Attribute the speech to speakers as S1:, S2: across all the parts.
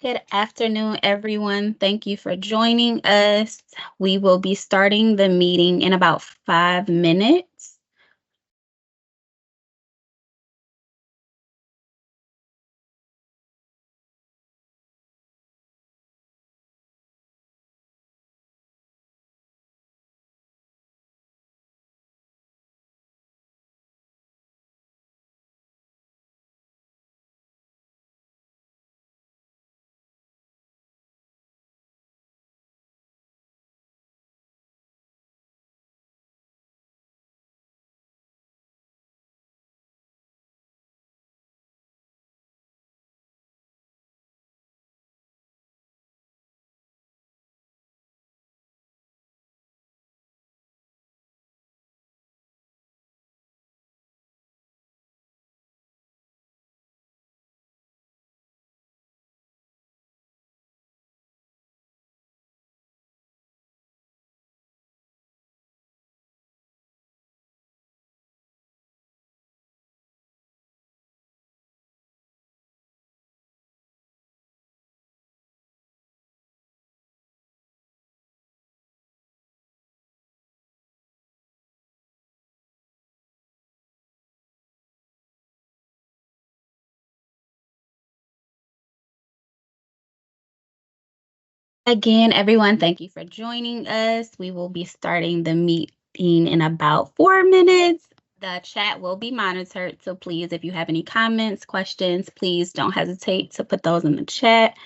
S1: Good afternoon, everyone. Thank you for joining us. We will be starting the meeting in about 5 minutes. Again, everyone, thank you for joining us. We will be starting the meeting in about 4 minutes. The chat will be monitored, so please, if you have any comments, questions, please don't hesitate to put those in the chat.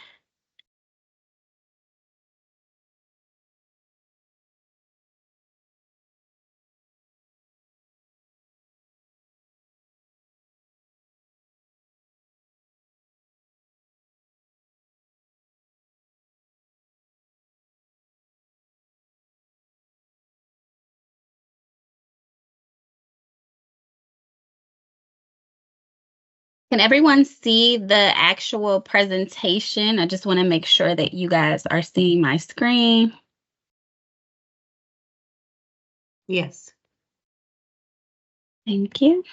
S1: Can everyone see the actual presentation? I just want to make sure that you guys are seeing my screen.
S2: Yes.
S1: Thank you.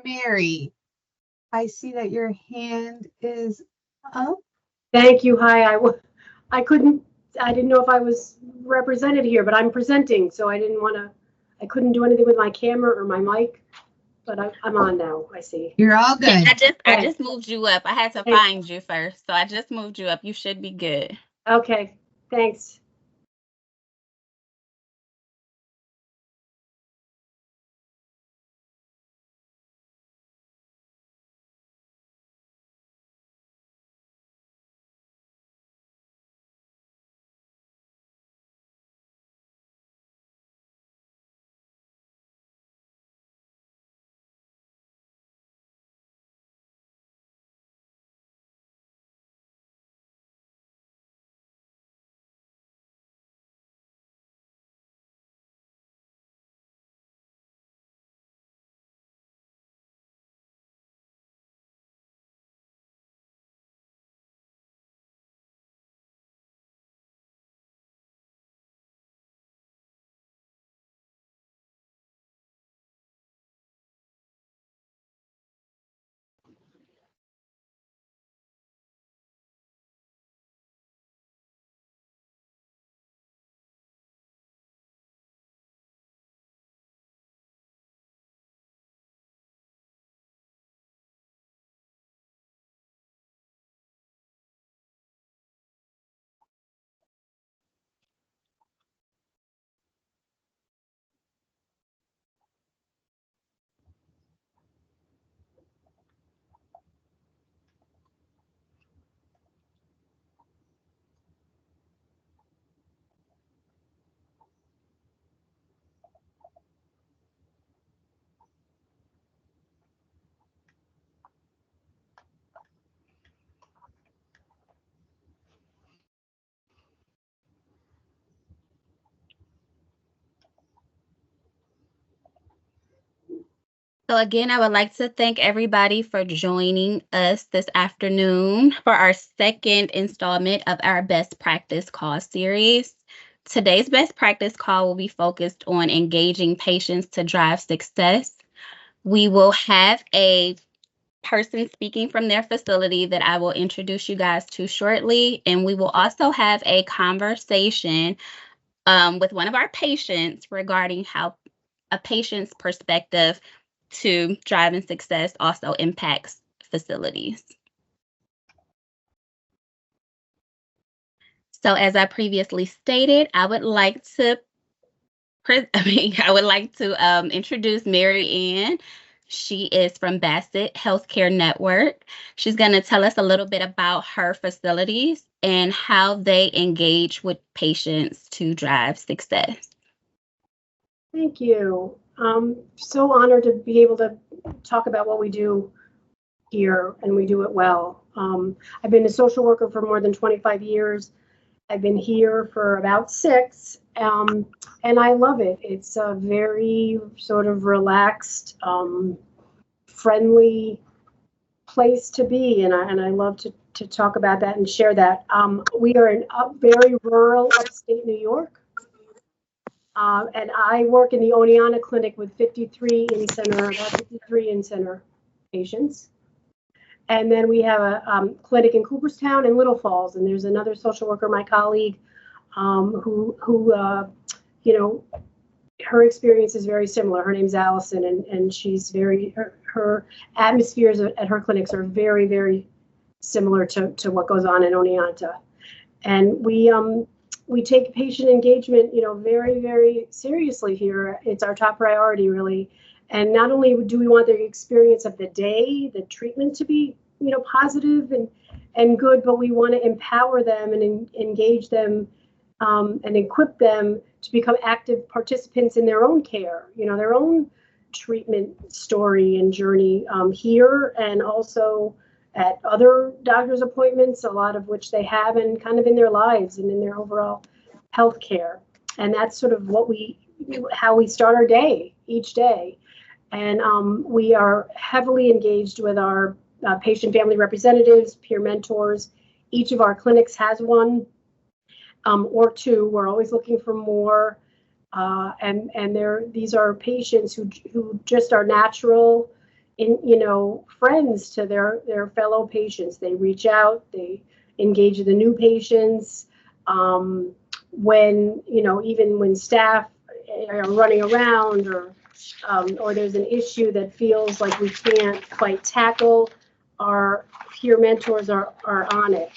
S2: Mary, I see that your hand is up.
S3: Thank you. Hi. I didn't know if I was represented here, but I'm presenting, so I couldn't do anything with my camera or my mic, but I'm on now. I see.
S2: You're all good.
S1: I just moved you up. I had to find you first, so I just moved you up. You should be good.
S3: Okay. Thanks.
S1: So again, I would like to thank everybody for joining us this afternoon for our second installment of our Best Practice Call series. Today's Best Practice Call will be focused on engaging patients to drive success. We will have a person speaking from their facility that I will introduce you guys to shortly, and we will also have a conversation with one of our patients regarding how a patient's perspective to driving success also impacts facilities. So as I previously stated, I would like to introduce Mary Ann. She is from Bassett Healthcare Network. She's going to tell us a little bit about her facilities and how they engage with patients to drive success.
S3: Thank you. So honored to be able to talk about what we do here, and we do it well. I've been a social worker for more than 25 years. I've been here for about 6, and I love it. It's a very sort of relaxed, friendly place to be, and I love to talk about that and share that. We are in very rural upstate New York. And I work in the Oneonta Clinic with 53 in-center patients. And then we have a clinic in Cooperstown and Little Falls. And there's another social worker, my colleague, who you know, her experience is very similar. Her name's Allison, and she's her atmospheres at her clinics are very, very similar to what goes on in Oneonta. And we take patient engagement, very, very seriously here. It's our top priority, really. And not only do we want the experience of the day, the treatment to be, positive and good, but we want to empower them and engage them and equip them to become active participants in their own care, their own treatment story and journey here, and also at other doctor's appointments, a lot of which they have, and kind of in their lives and in their overall health care. And that's sort of how we start our day each day. And we are heavily engaged with our patient family representatives, peer mentors. Each of our clinics has one or two. We're always looking for more. And these are patients who just are natural friends to their fellow patients. They reach out, they engage the new patients. When even when staff are running around or there's an issue that feels like we can't quite tackle, our peer mentors are on it.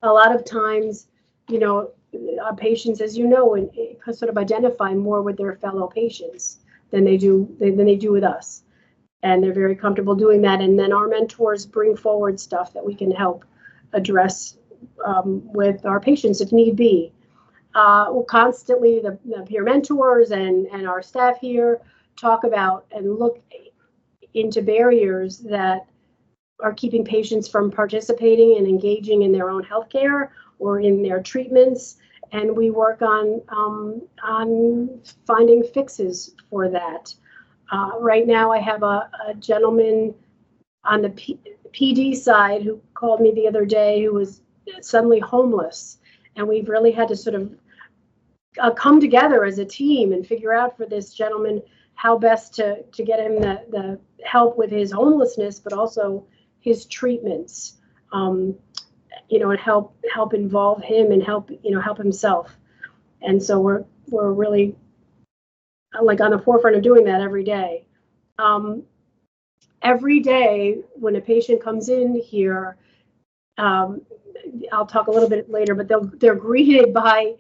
S3: A lot of times, our patients, as sort of identify more with their fellow patients than they do with us, and they're very comfortable doing that. And then our mentors bring forward stuff that we can help address with our patients if need be. Constantly, the peer mentors and our staff here talk about and look into barriers that are keeping patients from participating and engaging in their own healthcare or in their treatments. And we work on finding fixes for that. Right now, I have a gentleman on the PD side who called me the other day who was suddenly homeless. And we've really had to sort of come together as a team and figure out for this gentleman how best to get him the help with his homelessness, but also his treatments, and help involve him and help himself. And so we're really like on the forefront of doing that every day. Every day when a patient comes in here, I'll talk a little bit later, but they're greeted by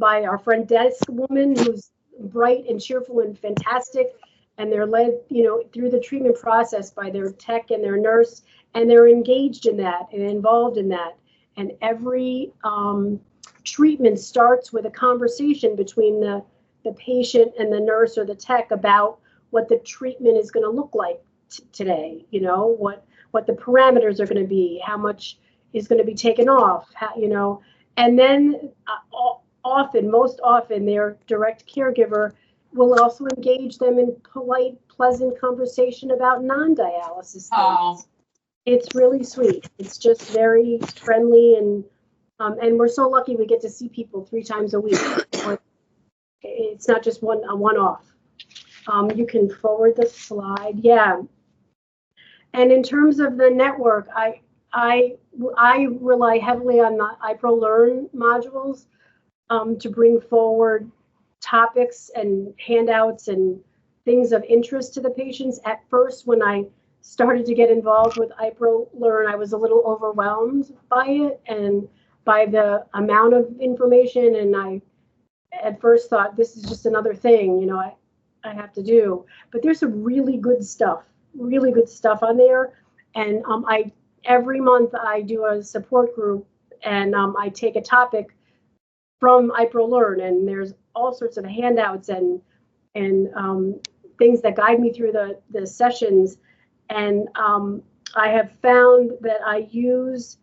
S3: our front desk woman who's bright and cheerful and fantastic, and they're led through the treatment process by their tech and their nurse, and they're engaged in that and involved in that. And every treatment starts with a conversation between the patient and the nurse or the tech about what the treatment is going to look like today, what the parameters are going to be, how much is going to be taken off, and then most often their direct caregiver we'll also engage them in polite, pleasant conversation about non-dialysis things. It's really sweet. It's just very friendly, and we're so lucky we get to see people 3 times a week. It's not just a one-off. You can forward the slide. Yeah. And in terms of the network, I rely heavily on the IPRO Learn modules to bring forward topics and handouts and things of interest to the patients. At first, when I started to get involved with IPRO Learn, I was a little overwhelmed by it and by the amount of information. And I at first thought, this is just another thing, I have to do. But there's some really good stuff on there. And every month I do a support group, and I take a topic from IPRO Learn, and there's all sorts of handouts and things that guide me through the sessions. And I have found that I use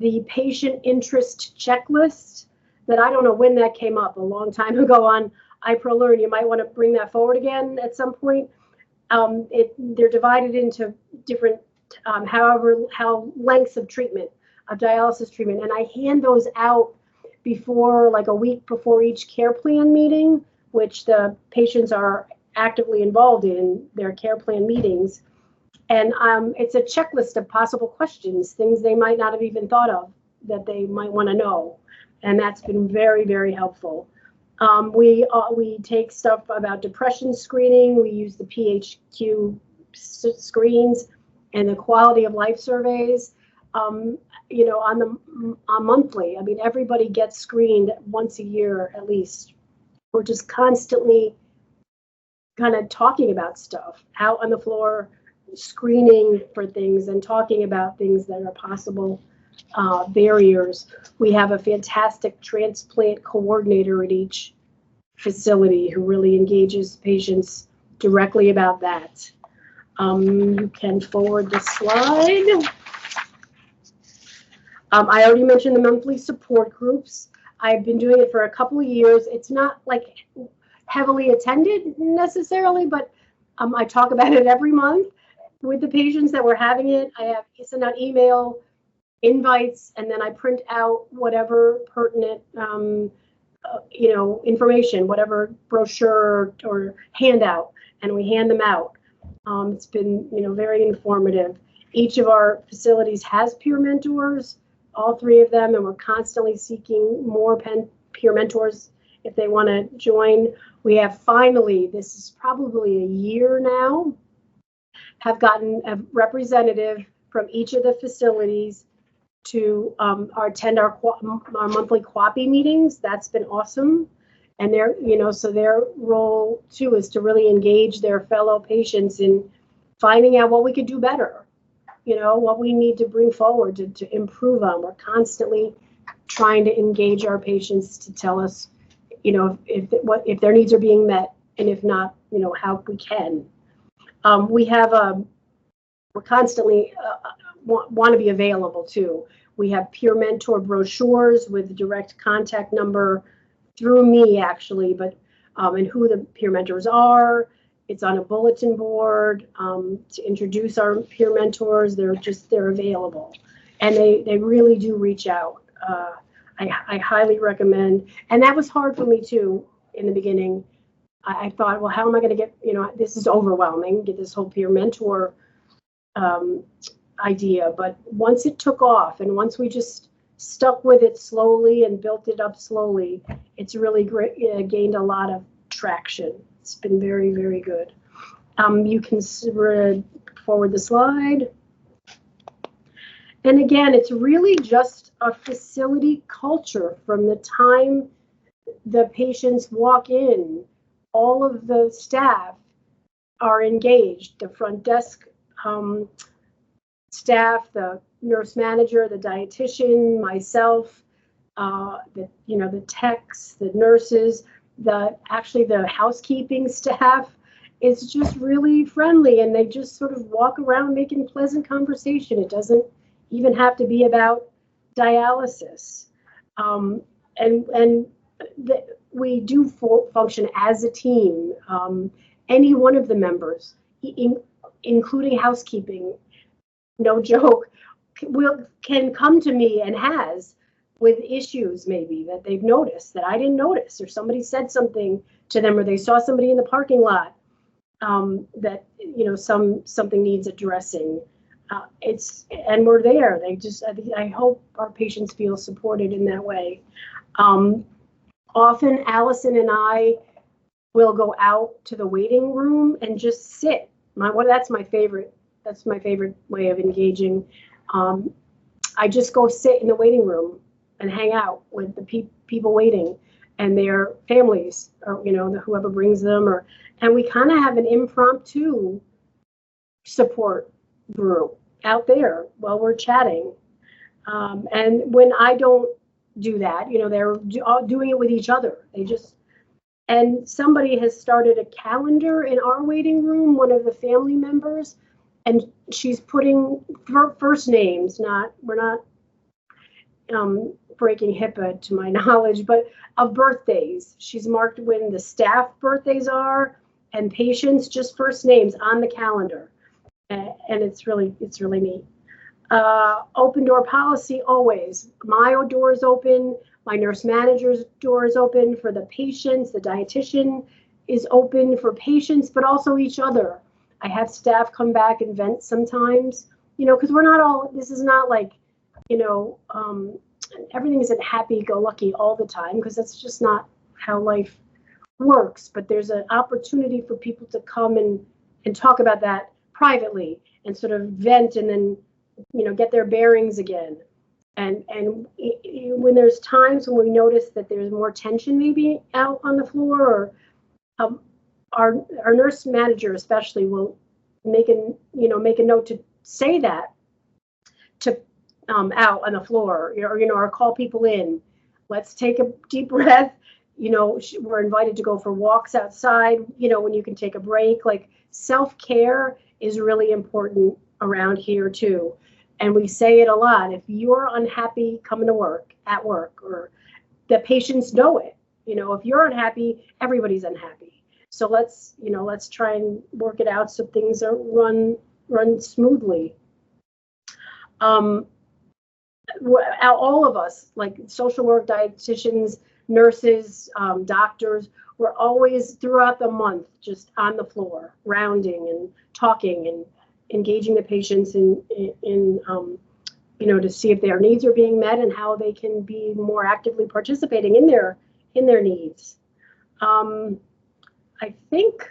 S3: the patient interest checklist that I don't know when that came up, a long time ago on IPRO Learn. You might want to bring that forward again at some point. They're divided into different, how lengths of treatment, of dialysis treatment. And I hand those out before, like a week before each care plan meeting, which the patients are actively involved in their care plan meetings. And it's a checklist of possible questions, things they might not have even thought of that they might want to know. And that's been very, very helpful. We take stuff about depression screening. We use the PHQ screens and the quality of life surveys. On monthly. I mean, everybody gets screened once a year at least. We're just constantly kind of talking about stuff out on the floor, screening for things and talking about things that are possible barriers. We have a fantastic transplant coordinator at each facility who really engages patients directly about that. You can forward the slide. I already mentioned the monthly support groups. I've been doing it for a couple of years. It's not like heavily attended necessarily, but I talk about it every month with the patients that we're having it. I send out email invites, and then I print out whatever pertinent, information, whatever brochure or handout, and we hand them out. It's been, very informative. Each of our facilities has peer mentors, all 3 of them, and we're constantly seeking more peer mentors if they want to join. We have finally, this is probably a year now, have gotten a representative from each of the facilities to attend our monthly QAPI meetings. That's been awesome. And so their role too is to really engage their fellow patients in finding out what we could do better, what we need to bring forward to improve on. We're constantly trying to engage our patients to tell us, if their needs are being met, and if not, how we can. We're constantly want to be available too. We have peer mentor brochures with direct contact number through me actually, but and who the peer mentors are. It's on a bulletin board to introduce our peer mentors. They're available, and they really do reach out. I highly recommend, and that was hard for me too in the beginning. I thought, well, how am I going to get, this is overwhelming, get this whole peer mentor idea. But once it took off, and once we just stuck with it slowly and built it up slowly, it's really great. Gained a lot of traction. It's been very, very good. You can forward the slide. And again, it's really just a facility culture from the time the patients walk in. All of the staff are engaged. The front desk staff, the nurse manager, the dietitian, myself, the techs, the nurses, the housekeeping staff is just really friendly, and they just sort of walk around making pleasant conversation. It doesn't even have to be about dialysis. And we do function as a team. Any one of the members, including housekeeping, no joke, can come to me and has with issues maybe that they've noticed that I didn't notice, or somebody said something to them, or they saw somebody in the parking lot that something needs addressing. And we're there. I hope our patients feel supported in that way. Often Allison and I will go out to the waiting room and just sit. That's my favorite way of engaging. I just go sit in the waiting room and hang out with the people waiting and their families, or whoever brings them, and we kind of have an impromptu support group out there while we're chatting. And when I don't do that, they're doing it with each other. And somebody has started a calendar in our waiting room, one of the family members, and she's putting first names, we're not breaking HIPAA to my knowledge, but of birthdays. She's marked when the staff birthdays are and patients, just first names on the calendar. And it's really neat. Open door policy always. My door is open. My nurse manager's door is open for the patients. The dietitian is open for patients, but also each other. I have staff come back and vent sometimes, because we're not all, this is not like, everything isn't happy-go-lucky all the time, because that's just not how life works. But there's an opportunity for people to come and talk about that privately and sort of vent and then, get their bearings again. And when there's times when we notice that there's more tension maybe out on the floor, or our nurse manager especially will make a note to say that to out on the floor, or call people in. Let's take a deep breath. We're invited to go for walks outside, when you can take a break. Like, self-care is really important around here too. And we say it a lot. If you're unhappy coming to work, or the patients know it, if you're unhappy, everybody's unhappy. So let's try and work it out so things are run smoothly. All of us, like social work, dietitians, nurses, doctors, we're always throughout the month just on the floor, rounding and talking and engaging the patients in to see if their needs are being met and how they can be more actively participating in their needs. I think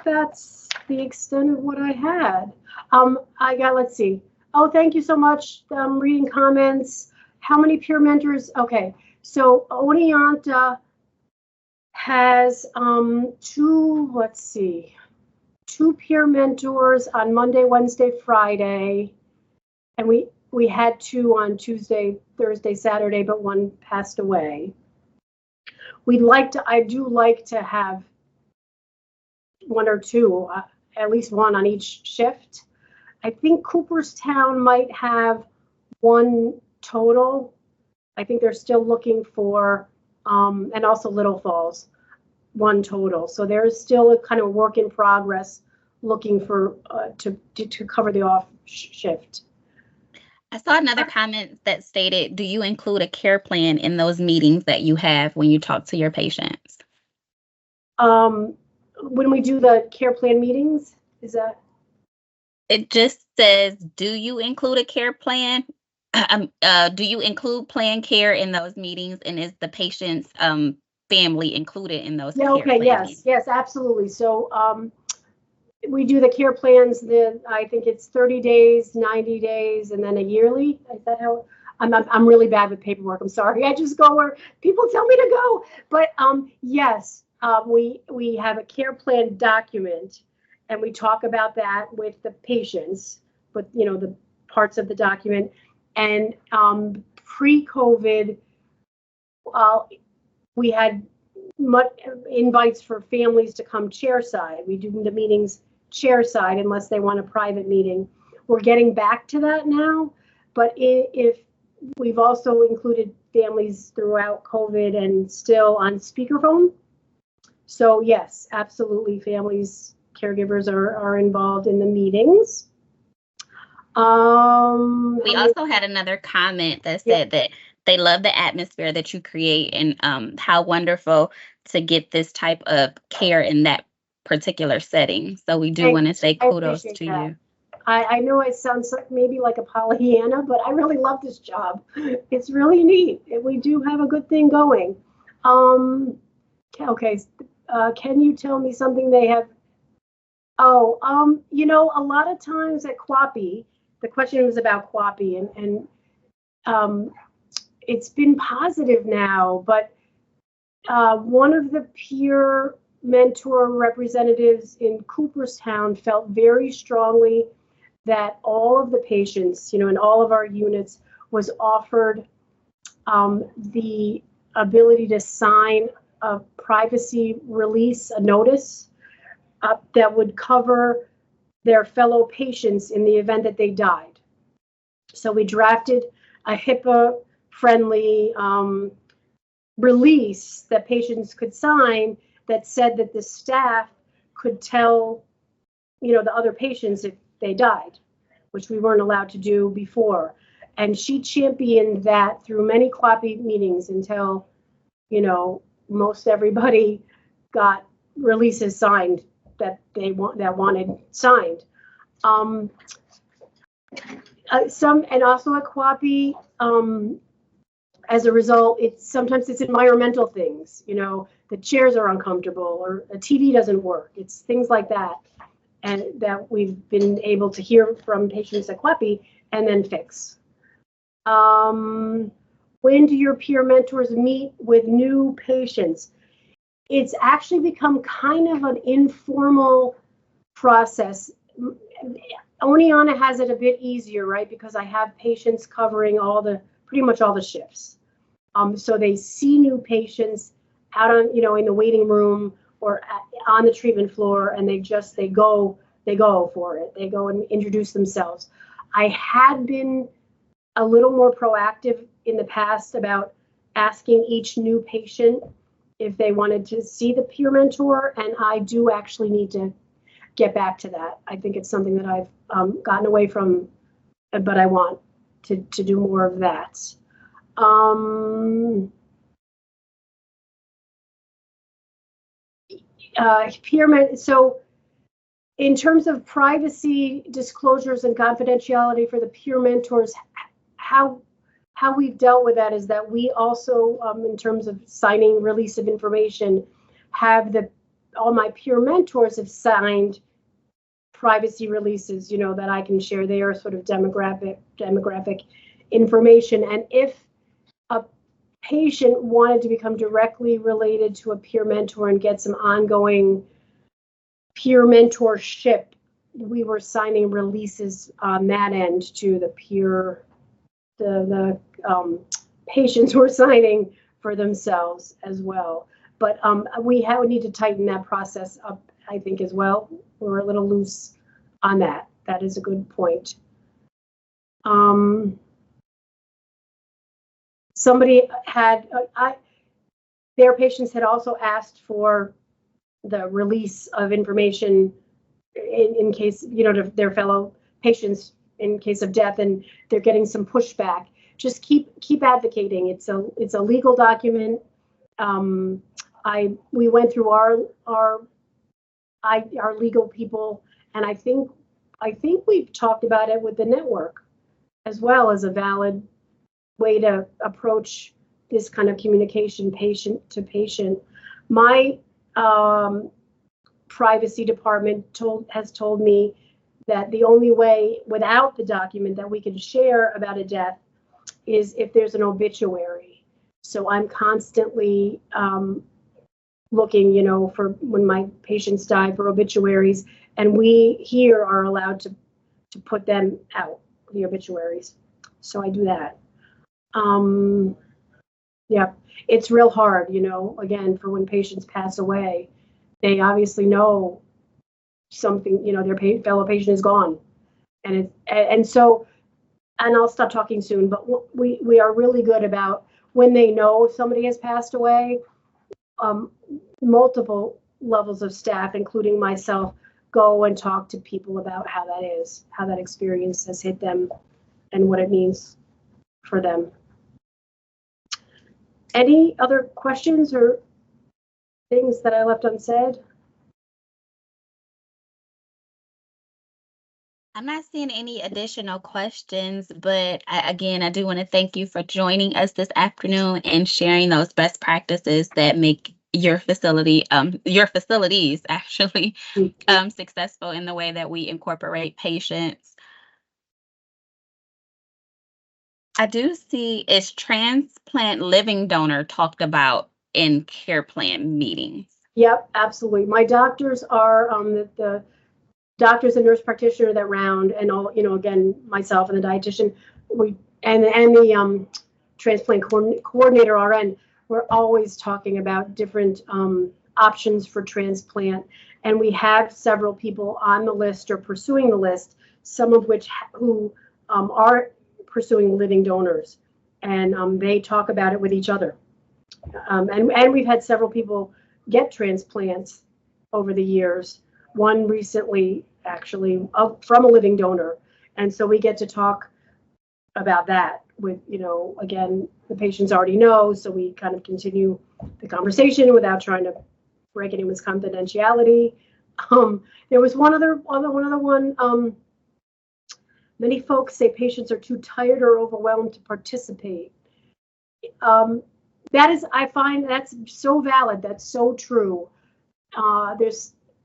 S3: that's the extent of what I had. Let's see. Oh, thank you so much. Reading comments. How many peer mentors? Okay, so Oneonta has two peer mentors on Monday, Wednesday, Friday, and we had two on Tuesday, Thursday, Saturday, but one passed away. I do like to have one or two, at least one on each shift. I think Cooperstown might have one total. I think they're still looking for, and also Little Falls, one total. So there's still a kind of work in progress looking for to cover the off shift.
S1: I saw another comment that stated, do you include a care plan in those meetings that you have when you talk to your patients?
S3: When we do the care plan meetings, is that?
S1: It just says, do you include a care plan? Do you include planned care in those meetings? And is the patient's family included in those?
S3: Yeah, okay, yes, absolutely. So we do the care plans, I think it's 30 days, 90 days, and then a yearly. Is that how? I'm really bad with paperwork. I'm sorry. I just go where people tell me to go. But yes, we have a care plan document, and we talk about that with the patients, with the parts of the document. And pre-COVID, we had invites for families to come chairside. We do the meetings chairside unless they want a private meeting. We're getting back to that now, but if we've also included families throughout COVID and still on speakerphone. So yes, absolutely, families, caregivers are involved in the meetings.
S1: We also had another comment that said that they love the atmosphere that you create and how wonderful to get this type of care in that particular setting. So we do want to say kudos to you.
S3: I know it sounds maybe like a Pollyanna, but I really love this job. It's really neat. We do have a good thing going. Okay, can you tell me something they have? Oh, you know, a lot of times at QAPI, the question was about QAPI, and it's been positive now, but one of the peer mentor representatives in Cooperstown felt very strongly that all of the patients, you know, in all of our units was offered the ability to sign a privacy release, a notice that would cover their fellow patients in the event that they died. So we drafted a HIPAA-friendly release that patients could sign that said that the staff could tell, you know, the other patients if they died, which we weren't allowed to do before. And she championed that through many QAPI meetings until, you know, most everybody got releases signed that they wanted signed. Some, and also at QAPI, as a result, sometimes it's environmental things, you know, the chairs are uncomfortable or a TV doesn't work. It's things like that, and that we've been able to hear from patients at QAPI and then fix. When do your peer mentors meet with new patients? It's actually become kind of an informal process. Oneonta has it a bit easier, right? Because I have patients covering pretty much all the shifts. So they see new patients out on, you know, in the waiting room or on the treatment floor, and they go for it. They go and introduce themselves. I had been a little more proactive in the past about asking each new patient if they wanted to see the peer mentor, and I do actually need to get back to that. I think it's something that I've gotten away from, but I want to do more of that. So in terms of privacy disclosures and confidentiality for the peer mentors, how we've dealt with that is that we also, in terms of signing release of information, have all my peer mentors have signed privacy releases, you know, that I can share their sort of demographic information. And if a patient wanted to become directly related to a peer mentor and get some ongoing peer mentorship, we were signing releases on that end to the peer. The patients were signing for themselves as well. But we need to tighten that process up, I think, as well. We're a little loose on that. That is a good point. Somebody had, their patients had also asked for the release of information in case, you know, to their fellow patients in case of death, and they're getting some pushback. Just keep advocating. It's a legal document. We went through our legal people, and I think we've talked about it with the network as well as a valid way to approach this kind of communication patient to patient. My privacy department has told me that the only way without the document that we can share about a death is if there's an obituary. So I'm constantly looking, you know, for when my patients die, for obituaries, and we here are allowed to put them out, the obituaries. So I do that. Yeah, it's real hard, you know, again, for when patients pass away, they obviously know something, you know, their fellow patient is gone. And so I'll stop talking soon, but we are really good about, when they know somebody has passed away, multiple levels of staff, including myself, go and talk to people about how that is, how that experience has hit them and what it means for them. Any other questions or things that I left unsaid?
S1: I'm not seeing any additional questions, but again, I do want to thank you for joining us this afternoon and sharing those best practices that make your facilities actually successful in the way that we incorporate patients. I do see is transplant living donor talked about in care plan meetings.
S3: Yep, absolutely. My doctors are the doctors and nurse practitioner that round, and all, again, myself and the dietitian, and the transplant coordinator RN, we're always talking about different options for transplant, and we have several people on the list or pursuing the list, some of which who are pursuing living donors, and they talk about it with each other, and we've had several people get transplants over the years. One recently, actually, from a living donor. And so we get to talk about that with, again, the patients already know, so we kind of continue the conversation without trying to break anyone's confidentiality. There was one other one. Many folks say patients are too tired or overwhelmed to participate. I find that's so valid. That's so true.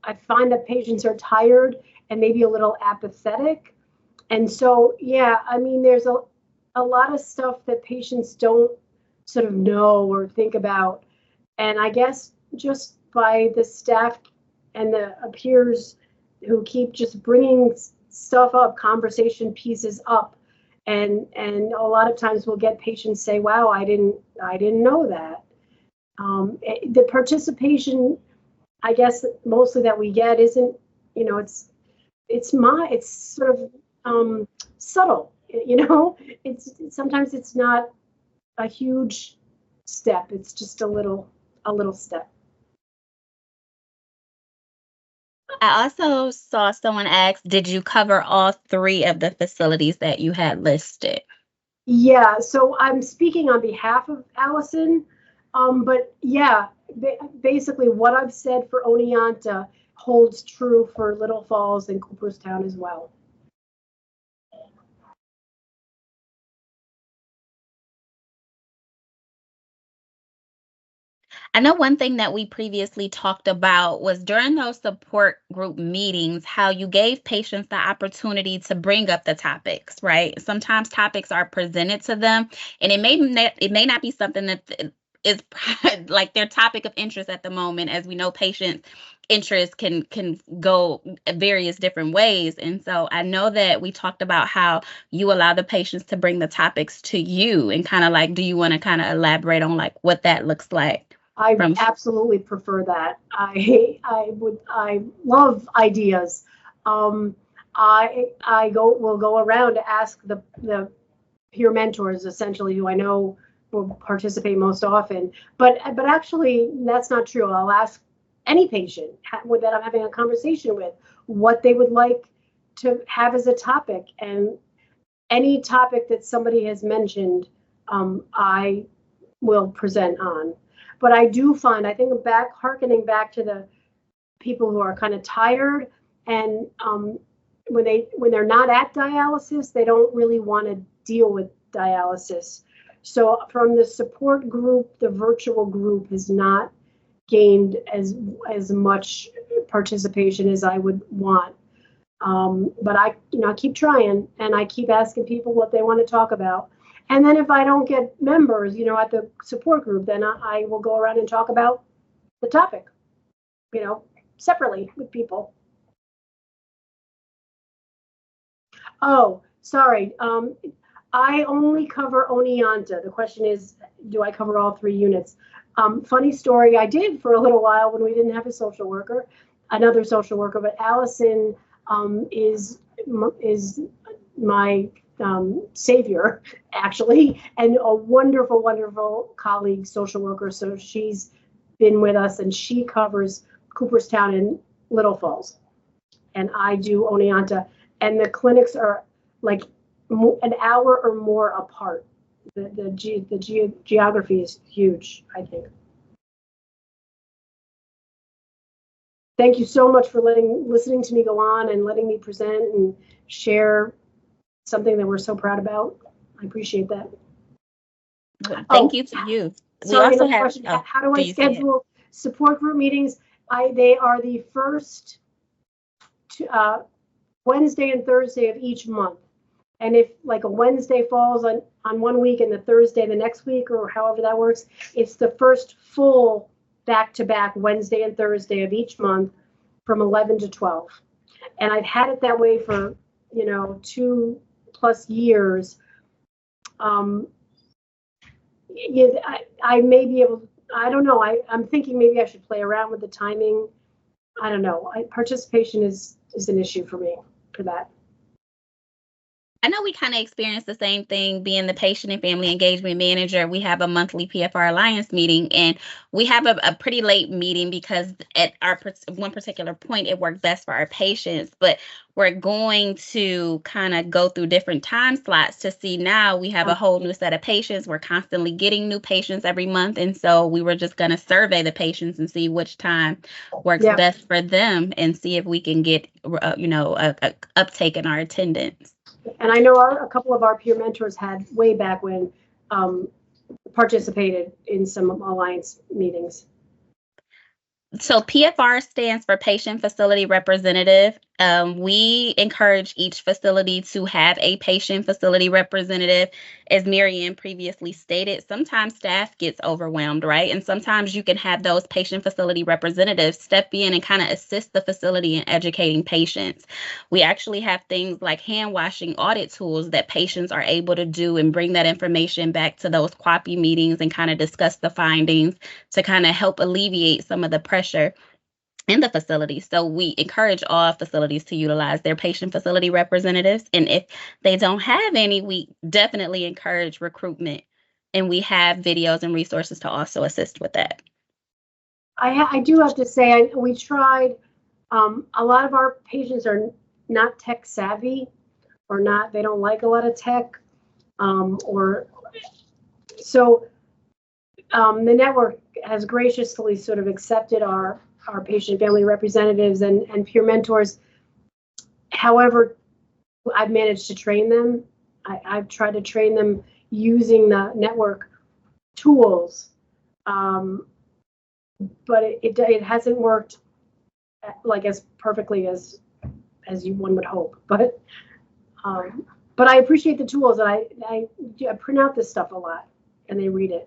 S3: I find that patients are tired and maybe a little apathetic. And so, yeah, I mean, there's a lot of stuff that patients don't sort of know or think about. And I guess just by the staff and the peers who keep just bringing stuff up, conversation pieces up. And a lot of times we'll get patients say, wow, I didn't know that. The participation, I guess, mostly that we get isn't, it's sort of subtle, sometimes it's not a huge step. It's just a little step.
S1: I also saw someone ask, did you cover all 3 of the facilities that you had listed?
S3: Yeah, so I'm speaking on behalf of Allison, but yeah, basically what I've said for Oneonta holds true for Little Falls and Cooperstown as well.
S1: I know one thing that we previously talked about was during those support group meetings, how you gave patients the opportunity to bring up the topics, right? Sometimes topics are presented to them, and it may not be something that is like their topic of interest at the moment. As we know, patients' interest can go various different ways. And so I know that we talked about how you allow the patients to bring the topics to you, and kind of like, do you want to kind of elaborate on like what that looks like?
S3: I absolutely prefer that. I love ideas. Will go around to ask the peer mentors, essentially, who I know will participate most often. But actually, that's not true. I'll ask any patient that I'm having a conversation with what they would like to have as a topic, and any topic that somebody has mentioned, I will present on. But I do find, I think, harkening back to the people who are kind of tired, and when they're not at dialysis, they don't really want to deal with dialysis. So from the support group, the virtual group has not gained as much participation as I would want. But I keep trying, and I keep asking people what they want to talk about. And then if I don't get members, at the support group, then I will go around and talk about the topic, separately with people. Oh, sorry. I only cover Oneonta. The question is, do I cover all 3 units? Funny story, I did for a little while when we didn't have another social worker, but Allison is my savior, actually, and a wonderful, wonderful colleague, social worker. So she's been with us, and she covers Cooperstown and Little Falls, and I do Oneonta, and the clinics are like an hour or more apart. The geography is huge, I think. Thank you so much for listening to me go on and letting me present and share something that we're so proud about. I appreciate that.
S1: Thank you to you.
S3: Sorry, another question. How do I schedule support group meetings? They are the first Wednesday and Thursday of each month. And if like a Wednesday falls on one week and the Thursday the next week, or however that works, it's the first full back-to-back Wednesday and Thursday of each month from 11 to 12. And I've had it that way for, 2+ years. I may be able, I don't know. I'm thinking maybe I should play around with the timing. I don't know. Participation is an issue for me for that.
S1: I know we kind of experienced the same thing being the patient and family engagement manager. We have a monthly PFR Alliance meeting, and we have a pretty late meeting because at our one particular point, it worked best for our patients. But we're going to kind of go through different time slots to see now we have a whole new set of patients. We're constantly getting new patients every month. And so we were just going to survey the patients and see which time works best for them and see if we can get, a uptake in our attendance.
S3: And I know a couple of our peer mentors had way back when participated in some Alliance meetings.
S1: So PFR stands for Patient Facility Representative. We encourage each facility to have a patient facility representative. As Marianne previously stated, sometimes staff gets overwhelmed, right? And sometimes you can have those patient facility representatives step in and kind of assist the facility in educating patients. We actually have things like hand washing audit tools that patients are able to do and bring that information back to those QAPI meetings and kind of discuss the findings to kind of help alleviate some of the pressure in the facility. So we encourage all facilities to utilize their patient facility representatives. And if they don't have any, we definitely encourage recruitment. And we have videos and resources to also assist with that.
S3: I do have to say, we tried, a lot of our patients are not tech savvy or not, they don't like a lot of tech. The network has graciously sort of accepted our patient family representatives and peer mentors. However, I've managed to train them. I've tried to train them using the network tools, but it hasn't worked like as perfectly as one would hope. But I appreciate the tools, and I print out this stuff a lot, and they read it.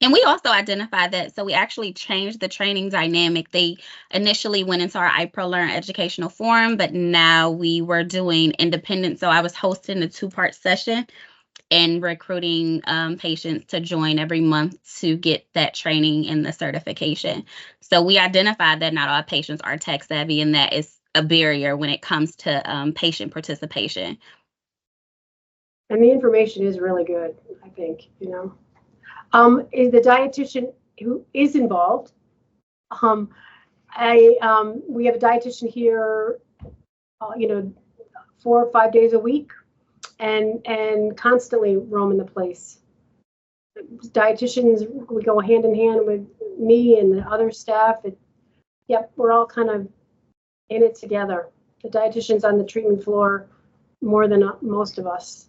S1: And we also identified that, so we actually changed the training dynamic. They initially went into our IPRO Learn Educational Forum, but now we were doing independent. So I was hosting a 2-part session and recruiting patients to join every month to get that training and the certification. So we identified that not all patients are tech savvy, and that is a barrier when it comes to patient participation.
S3: And the information is really good, I think, Is the dietitian who is involved. We have a dietitian here, 4 or 5 days a week, and constantly roaming the place. Dietitians, we go hand in hand with me and the other staff. We're all kind of in it together. The dietitian's on the treatment floor more than most of us.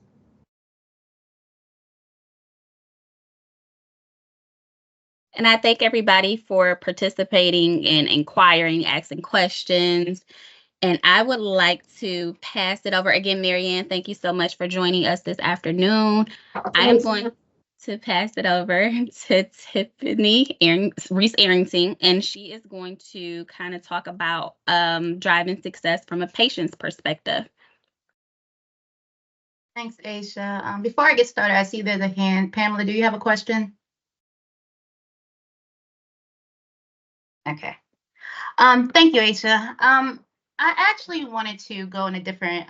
S1: And I thank everybody for participating and inquiring, asking questions. And I would like to pass it over again, Marianne. Thank you so much for joining us this afternoon. I am going to pass it over to Tiffany Reese Arrington, and she is going to kind of talk about driving success from a patient's perspective.
S4: Thanks, Aisha. Before I get started, I see there's a hand. Pamela, do you have a question? Okay. Thank you, Aisha. I actually wanted to go in a different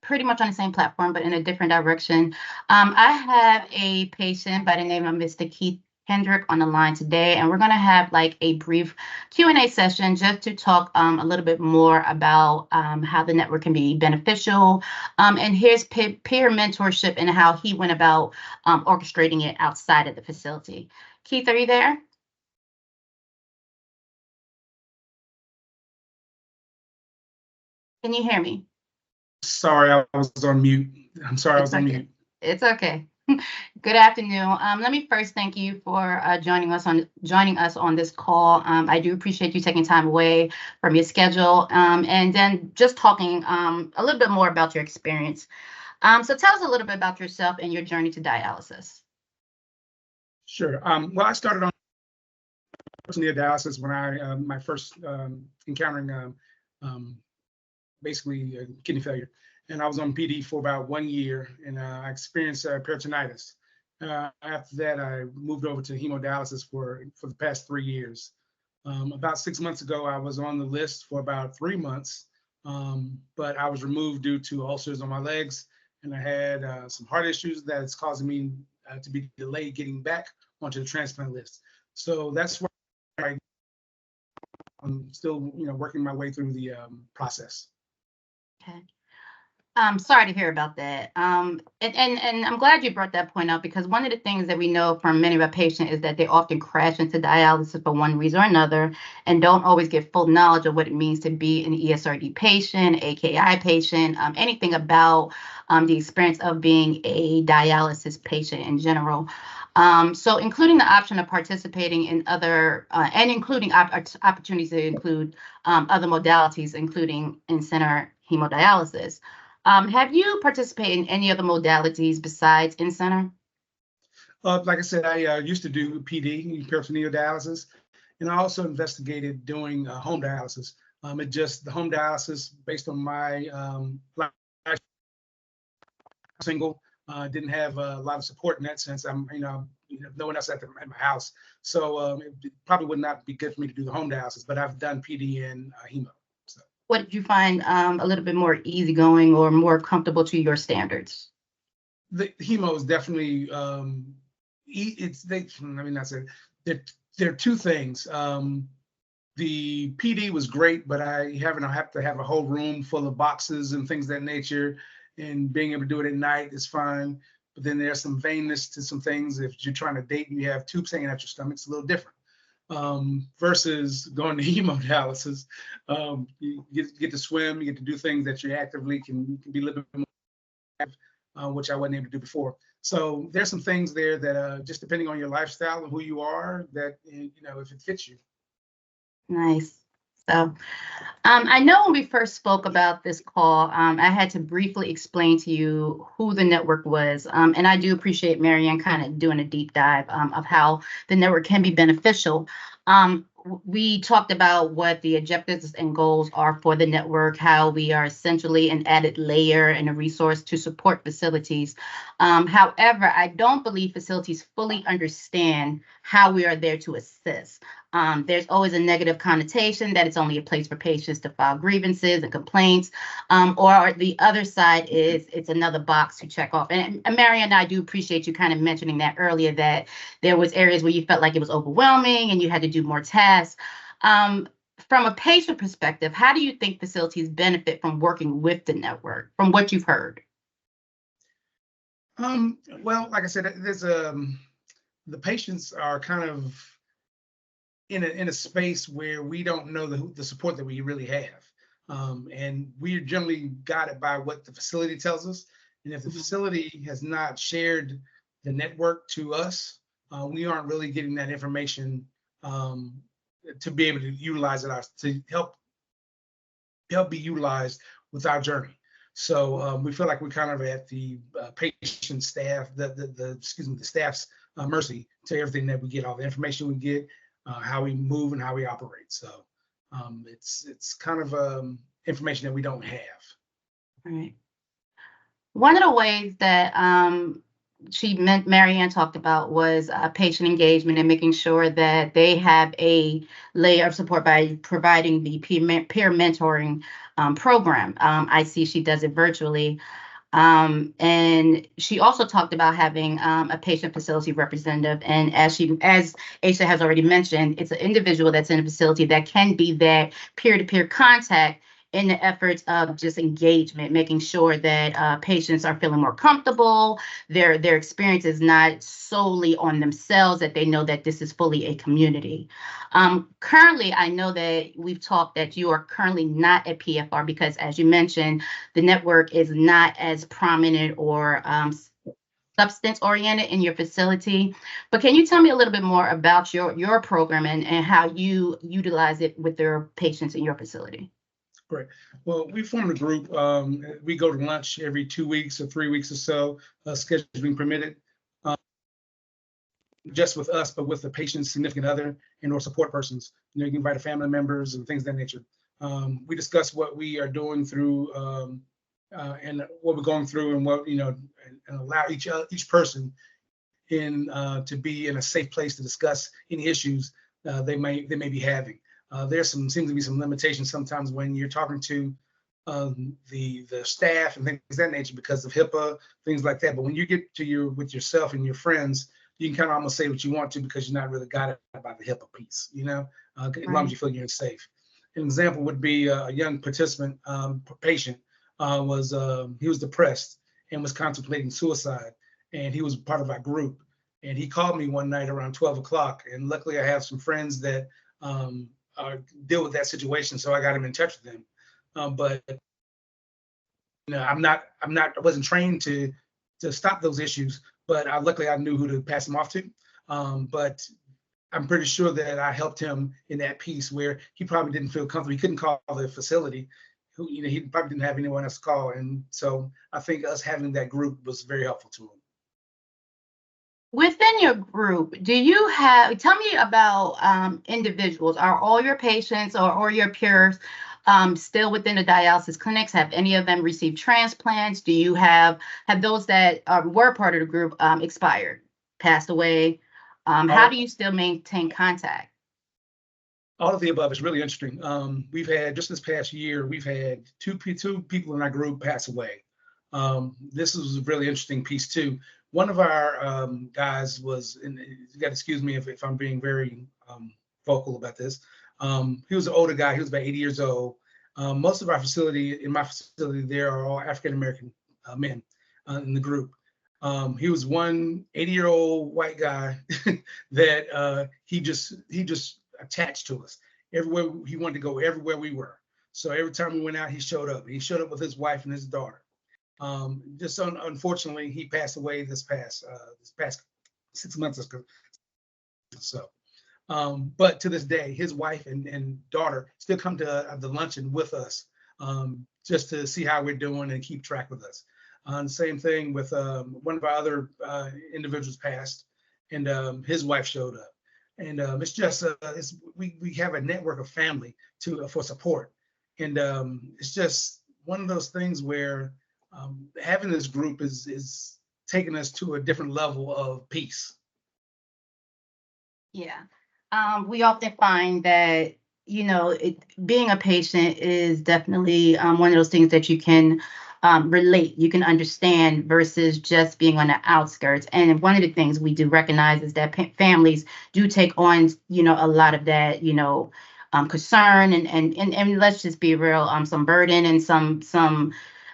S4: pretty much on the same platform, but in a different direction. I have a patient by the name of Mr. Keith Hendrick on the line today, and we're going to have like a brief Q&A session just to talk a little bit more about how the network can be beneficial and his peer mentorship and how he went about orchestrating it outside of the facility. Keith, are you there? Can you hear me?
S5: Sorry, I was on mute. I'm sorry, I was on
S4: Okay.
S5: mute.
S4: It's okay. Good afternoon. Let me first thank you for joining us on this call. I do appreciate you taking time away from your schedule and then just talking a little bit more about your experience. So tell us a little bit about yourself and your journey to dialysis.
S5: Sure. Well, I started on dialysis when I my first encountering basically kidney failure, and I was on PD for about 1 year, and I experienced peritonitis. After that, I moved over to hemodialysis for the past 3 years. About 6 months ago, I was on the list for about 3 months, but I was removed due to ulcers on my legs, and I had some heart issues that is causing me to be delayed getting back onto the transplant list. So that's why I'm still, working my way through the process.
S4: Okay. I'm sorry to hear about that. And I'm glad you brought that point up because one of the things that we know from many of our patients is that they often crash into dialysis for one reason or another and don't always get full knowledge of what it means to be an ESRD patient, AKI patient, anything about the experience of being a dialysis patient in general. So including the option of participating in other and including opportunities to include other modalities, including in-center hemodialysis. Have you participated in any other modalities besides in-center?
S5: Like I said, I used to do PD, peritoneal dialysis, and I also investigated doing home dialysis. The home dialysis, based on my single, didn't have a lot of support in that sense. I'm, no one else at my house, so it probably would not be good for me to do the home dialysis. But I've done PD and hemo. So.
S4: What did you find a little bit more easygoing or more comfortable to your standards?
S5: The hemo is definitely there are two things. The PD was great, but I have to have a whole room full of boxes and things of that nature, and being able to do it at night is fine. But then there's some vainness to some things. If you're trying to date and you have tubes hanging out your stomach, it's a little different. Versus going to hemodialysis, you get to swim, you get to do things that you actively can be a little bit more, which I wasn't able to do before. So there's some things there that just depending on your lifestyle and who you are, that if it fits you.
S4: Nice. So I know when we first spoke about this call, I had to briefly explain to you who the network was. And I do appreciate Marianne kind of doing a deep dive of how the network can be beneficial. We talked about what the objectives and goals are for the network, how we are essentially an added layer and a resource to support facilities. However, I don't believe facilities fully understand how we are there to assist. There's always a negative connotation that it's only a place for patients to file grievances and complaints, or the other side is it's another box to check off. And Marianne, I do appreciate you kind of mentioning that earlier, that there was areas where you felt like it was overwhelming and you had to do more tasks. From a patient perspective, how do you think facilities benefit from working with the network, from what you've heard?
S5: Well, like I said, there's the patients are kind of in a space where we don't know the support that we really have. And we're generally guided by what the facility tells us. And if the facility has not shared the network to us, we aren't really getting that information to be able to utilize it, to help be utilized with our journey. So we feel like we're kind of at the patient staff, the staff's mercy to everything that we get, all the information we get, how we move and how we operate. So it's kind of information that we don't have.
S4: All right. One of the ways that Marianne talked about was patient engagement and making sure that they have a layer of support by providing the peer mentoring program. I see she does it virtually. And she also talked about having a patient facility representative. And as Aisha has already mentioned, it's an individual that's in a facility that can be that peer-to-peer contact in the efforts of just engagement, making sure that patients are feeling more comfortable. Their experience is not solely on themselves, that they know that this is fully a community. Currently, I know that we've talked that you are currently not at PFR because, as you mentioned, the network is not as prominent or substance oriented in your facility. But can you tell me a little bit more about your program and how you utilize it with your patients in your facility?
S5: Great. Well, we formed a group. We go to lunch every 2 weeks or 3 weeks or so, scheduling permitted, just with us, but with the patient's significant other and or support persons. You can invite family members and things of that nature. We discuss what we are doing through and what we're going through, and what and allow each person in to be in a safe place to discuss any issues they may be having. Seems to be some limitations sometimes when you're talking to the staff and things of that nature because of HIPAA, things like that. But when you get to with yourself and your friends, you can kind of almost say what you want to because you're not really guided by the HIPAA piece, as long as you feel you're safe. An example would be a young participant, patient, he was depressed and was contemplating suicide, and he was part of our group. And he called me one night around 12 o'clock, and luckily I have some friends that deal with that situation, so I got him in touch with them. But I wasn't trained to stop those issues, but luckily I knew who to pass him off to. But I'm pretty sure that I helped him in that piece where he probably didn't feel comfortable. He couldn't call the facility. He probably didn't have anyone else to call, and so I think us having that group was very helpful to him.
S4: Within your group, tell me about individuals. Are all your patients or your peers still within the dialysis clinics? Have any of them received transplants? Do you have those that were part of the group expired, passed away? How do you still maintain contact?
S5: All of the above. Is really interesting. We've had, just this past year, we've had two people in our group pass away. This is a really interesting piece too. One of our guys was, and you got to excuse me if I'm being very vocal about this. He was an older guy. He was about 80 years old. Most of our facility, in my facility, there are all African-American men in the group. He was one 80-year-old white guy that he just attached to us. Everywhere he wanted to go, everywhere we were. So every time we went out, he showed up. He showed up with his wife and his daughter. Unfortunately, he passed away this past 6 months ago. So, but to this day, his wife and daughter still come to the luncheon with us, just to see how we're doing and keep track with us. Same thing with one of our other individuals passed, and his wife showed up. And it's just we have a network of family for support, and it's just one of those things where having this group is taking us to a different level of peace.
S4: Yeah, we often find that being a patient is definitely one of those things that you can relate, you can understand, versus just being on the outskirts. And one of the things we do recognize is that families do take on, a lot of that, concern and let's just be real, some burden and some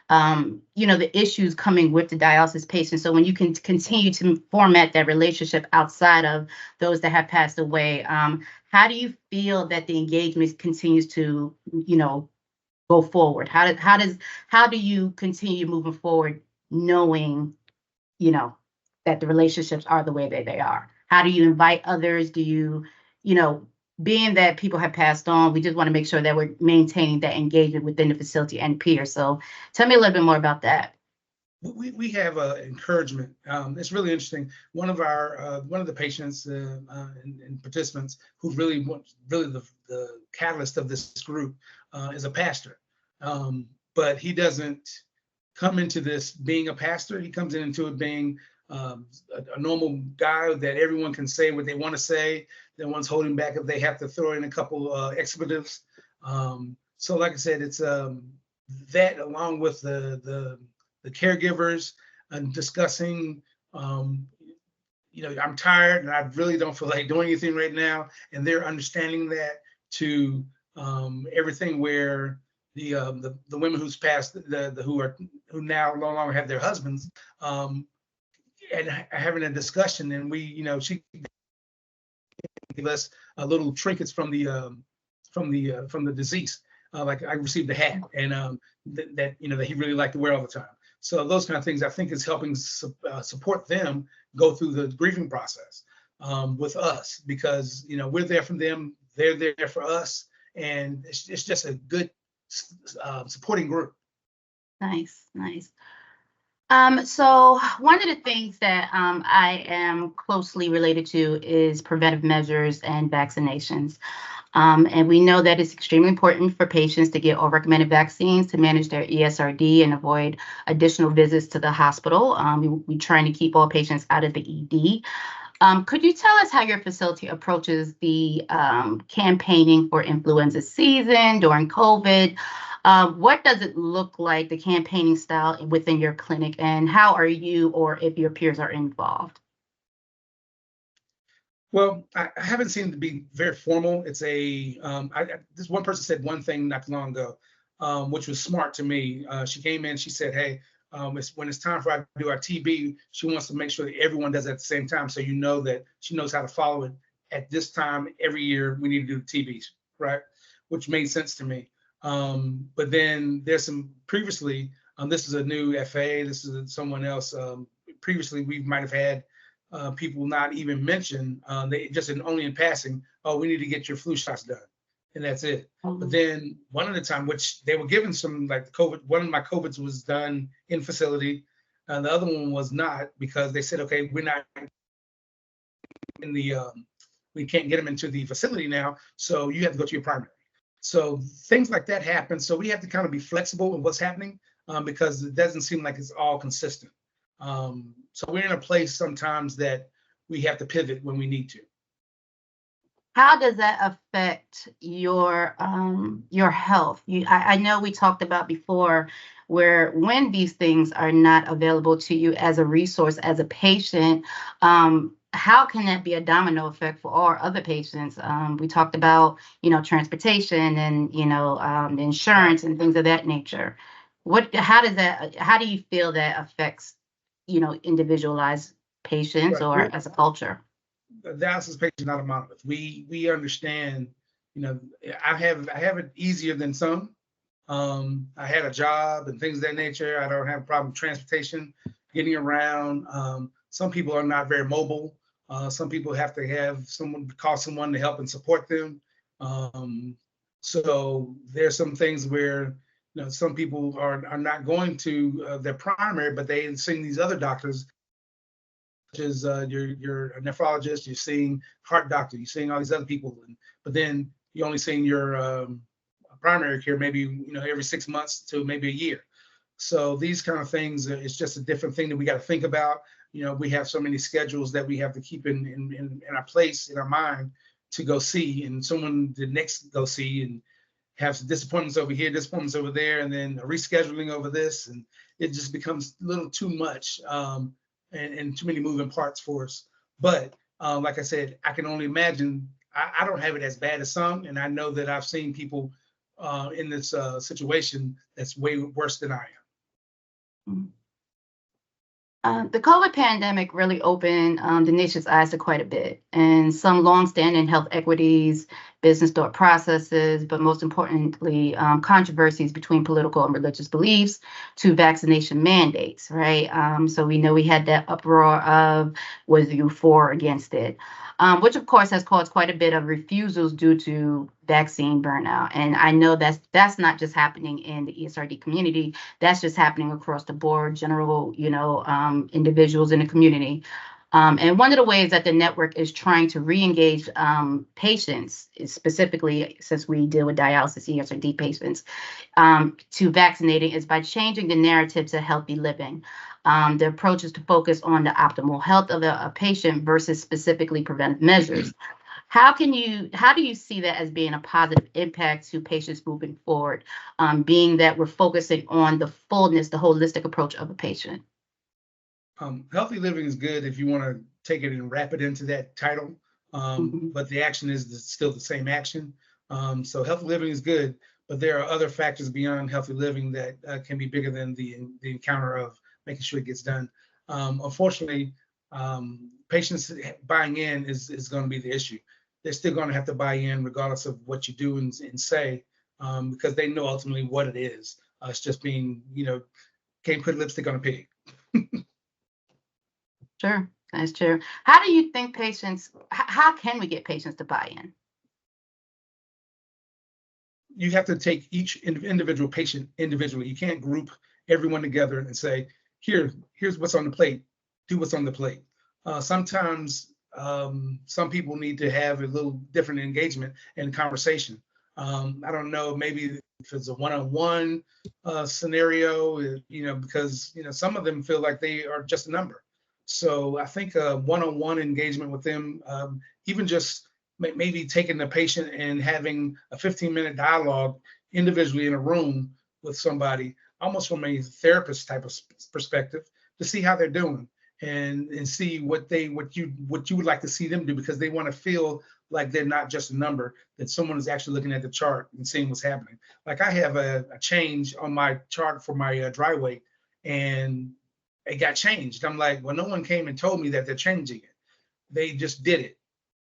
S4: the issues coming with the dialysis patient. So when you can continue to format that relationship outside of those that have passed away, how do you feel that the engagement continues to, go forward? How do you continue moving forward, knowing, that the relationships are the way that they are? How do you invite others? Do you, being that people have passed on, we just want to make sure that we're maintaining that engagement within the facility and peers. So tell me a little bit more about that.
S5: We have encouragement. It's really interesting. One of the patients and participants who's really the catalyst of this group is a pastor, but he doesn't come into this being a pastor. He comes into it being a normal guy that everyone can say what they want to say. No one's holding back if they have to throw in a couple expletives. So like I said, it's that along with the caregivers and discussing, I'm tired and I really don't feel like doing anything right now, and they're understanding that, to everything where the women who's passed, who now no longer have their husbands, and having a discussion, and she gave us little trinkets from the deceased. Like I received a hat, and that he really liked to wear all the time. So those kind of things, I think, is helping support them go through the grieving process with us, because we're there for them, they're there for us, and it's just a good supporting group.
S4: Nice, nice. So one of the things that I am closely related to is preventive measures and vaccinations. And we know that it's extremely important for patients to get all recommended vaccines to manage their ESRD and avoid additional visits to the hospital. We're trying to keep all patients out of the ED. Could you tell us how your facility approaches the campaigning for influenza season during COVID? What does it look like, the campaigning style within your clinic, and how are you, or if your peers are involved?
S5: Well, I haven't seen it to be very formal. It's this one person said one thing not too long ago, which was smart to me. She came in, she said, hey, when it's time for us to do our TB, she wants to make sure that everyone does it at the same time. So that she knows how to follow it at this time every year. We need to do the TBs, right? Which made sense to me. But then there's some previously, this is a new FA, this is someone else. Previously, we might have had people not even mention, they just only in passing, oh, we need to get your flu shots done. And that's it. Mm-hmm. But then one at a time, which they were given some, like COVID, one of my COVIDs was done in facility. And the other one was not, because they said, okay, we're not in we can't get them into the facility now. So you have to go to your primary. So things like that happen. So we have to kind of be flexible in what's happening, because it doesn't seem like it's all consistent. So we're in a place sometimes that we have to pivot when we need to.
S4: How does that affect your health? I know we talked about before where when these things are not available to you as a resource, as a patient, how can that be a domino effect for all other patients? We talked about, transportation and, insurance and things of that nature. How do you feel that affects, individualized patients, right, or as a culture?
S5: The dialysis patient is not a monolith. We understand, I have it easier than some. I had a job and things of that nature. I don't have a problem with transportation, getting around. Some people are not very mobile. Some people have to have call someone to help and support them. So there's some things where, some people are not going to their primary, but they seeing these other doctors, such as you're a nephrologist, you're seeing heart doctor, you're seeing all these other people, but then you're only seeing your primary care maybe every 6 months to maybe a year. So these kind of things, it's just a different thing that we got to think about. We have so many schedules that we have to keep in our place, in our mind, to go see, and someone the next go see, and have some disappointments over here, disappointments over there, and then a rescheduling over this, and it just becomes a little too much. And too many moving parts for us. But like I said, I can only imagine. I don't have it as bad as some, and I know that I've seen people in this situation that's way worse than I am.
S4: The COVID pandemic really opened the nation's eyes to quite a bit, and some longstanding health equities, business thought processes, but most importantly, controversies between political and religious beliefs to vaccination mandates, right? So we know we had that uproar of, was you for or against it, which of course has caused quite a bit of refusals due to vaccine burnout. And I know that's not just happening in the ESRD community, that's just happening across the board, general, individuals in the community. And one of the ways that the network is trying to re-engage patients, specifically since we deal with dialysis ESRD patients, to vaccinating, is by changing the narrative to healthy living. The approach is to focus on the optimal health of a patient versus specifically preventive measures. How do you see that as being a positive impact to patients moving forward, being that we're focusing on the fullness, the holistic approach of a patient?
S5: Healthy living is good if you want to take it and wrap it into that title, but the action is still the same action. So healthy living is good, but there are other factors beyond healthy living that can be bigger than the encounter of making sure it gets done. Unfortunately, patients buying in is going to be the issue. They're still going to have to buy in regardless of what you do and say, because they know ultimately what it is. It's just being, can't put lipstick on a pig.
S4: Sure, that's true. How do you think how can we get patients to buy in?
S5: You have to take each individual patient individually. You can't group everyone together and say, here's what's on the plate, do what's on the plate. Sometimes some people need to have a little different engagement and conversation. I don't know, maybe if it's a one-on-one scenario, because some of them feel like they are just a number. So I think a one-on-one engagement with them, even just maybe taking the patient and having a 15-minute dialogue individually in a room with somebody, almost from a therapist type of perspective, to see how they're doing and see what you would like to see them do, because they want to feel like they're not just a number, that someone is actually looking at the chart and seeing what's happening. Like I have a change on my chart for my dry weight, and it got changed. I'm like, well, no one came and told me that they're changing it. They just did it.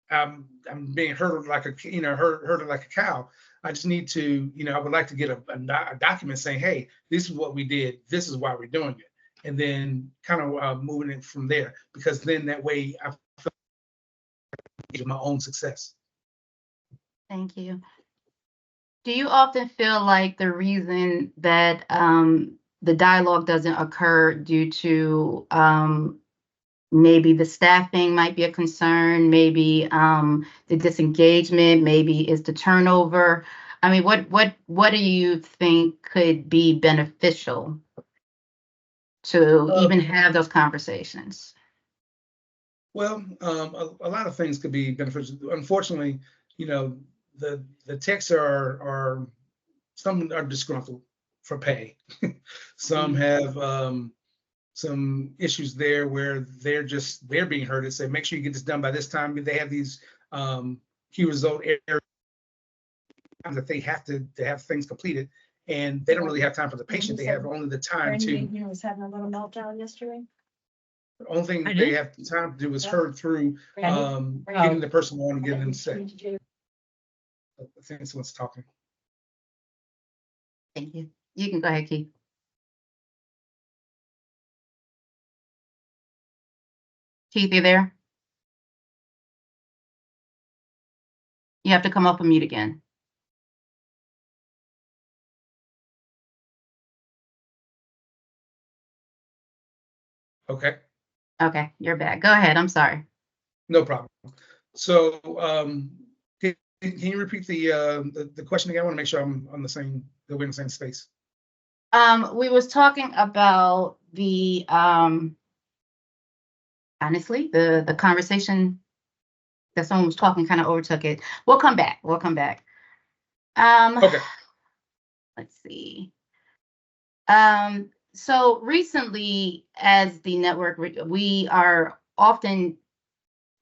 S5: I'm being herded like herded like a cow. I just need to, I would like to get a document saying, hey, this is what we did. This is why we're doing it. And then kind of moving it from there, because then that way I feel my own success.
S4: Thank you. Do you often feel like the reason that the dialogue doesn't occur due to maybe the staffing might be a concern, maybe the disengagement, maybe is the turnover? I mean, what do you think could be beneficial to even have those conversations?
S5: Well, a lot of things could be beneficial. Unfortunately, the techs are some are disgruntled for pay. Some have some issues there where they're being heard and say, make sure you get this done by this time. They have these key result areas that they have to have things completed, and they don't really have time for the patient. They have only the time to.
S6: He was having a little meltdown yesterday.
S5: The only thing they have time to do is herd through getting the person on and getting them set. I think someone's talking.
S4: Thank you. You can go ahead, Keith. Keith, you there? You have to come off of mute again.
S5: Okay.
S4: Okay, you're back. Go ahead. I'm sorry.
S5: No problem. So can you repeat the question again? I want to make sure I'm on the same, that we're in the same space.
S4: We was talking about the honestly, the conversation that someone was talking kind of overtook it. We'll come back.
S5: Okay.
S4: Let's see. So recently, as the network, we are often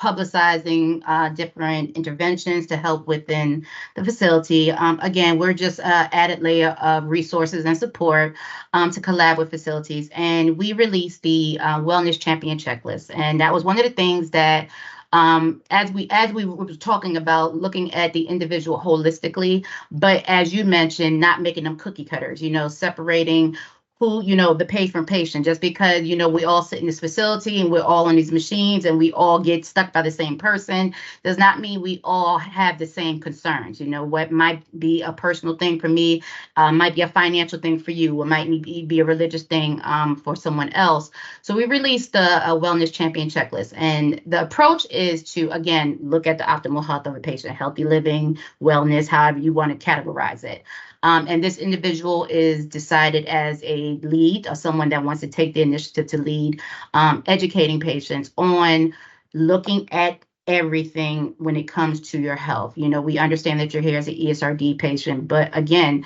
S4: publicizing different interventions to help within the facility. Again, we're just added layer of resources and support to collab with facilities. And we released the Wellness Champion Checklist. And that was one of the things that as we were talking about looking at the individual holistically, but as you mentioned, not making them cookie cutters, separating who, the patient, just because, we all sit in this facility and we're all on these machines and we all get stuck by the same person does not mean we all have the same concerns. What might be a personal thing for me might be a financial thing for you, or might be a religious thing for someone else. So we released the Wellness Champion Checklist, and the approach is to, again, look at the optimal health of a patient, healthy living, wellness, however you want to categorize it. And this individual is decided as a lead, or someone that wants to take the initiative to lead, educating patients on looking at everything when it comes to your health. You know, we understand that you're here as an ESRD patient, but again,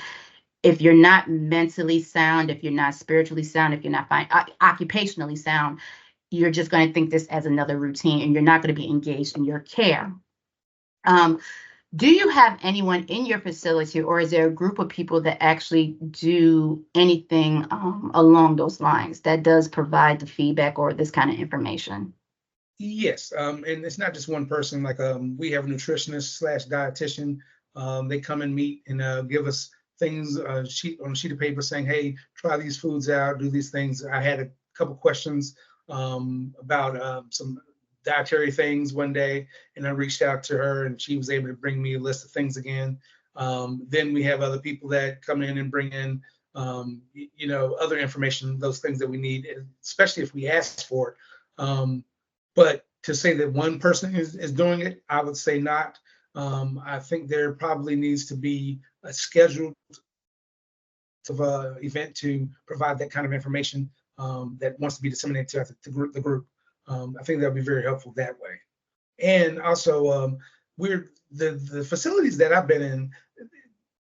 S4: if you're not mentally sound, if you're not spiritually sound, if you're not occupationally sound, you're just going to think this as another routine and you're not going to be engaged in your care. Do you have anyone in your facility, or is there a group of people that actually do anything along those lines that does provide the feedback or this kind of information?
S5: Yes, and it's not just one person. Like we have a nutritionist / dietitian. They come and meet and give us things on a sheet of paper saying, "Hey, try these foods out, do these things." I had a couple questions about some dietary things one day, and I reached out to her, and she was able to bring me a list of things again. Then we have other people that come in and bring in, other information, those things that we need, especially if we ask for it. But to say that one person is doing it, I would say not. I think there probably needs to be a scheduled event to provide that kind of information that wants to be disseminated to the group. I think that would be very helpful that way. And also, the facilities that I've been in.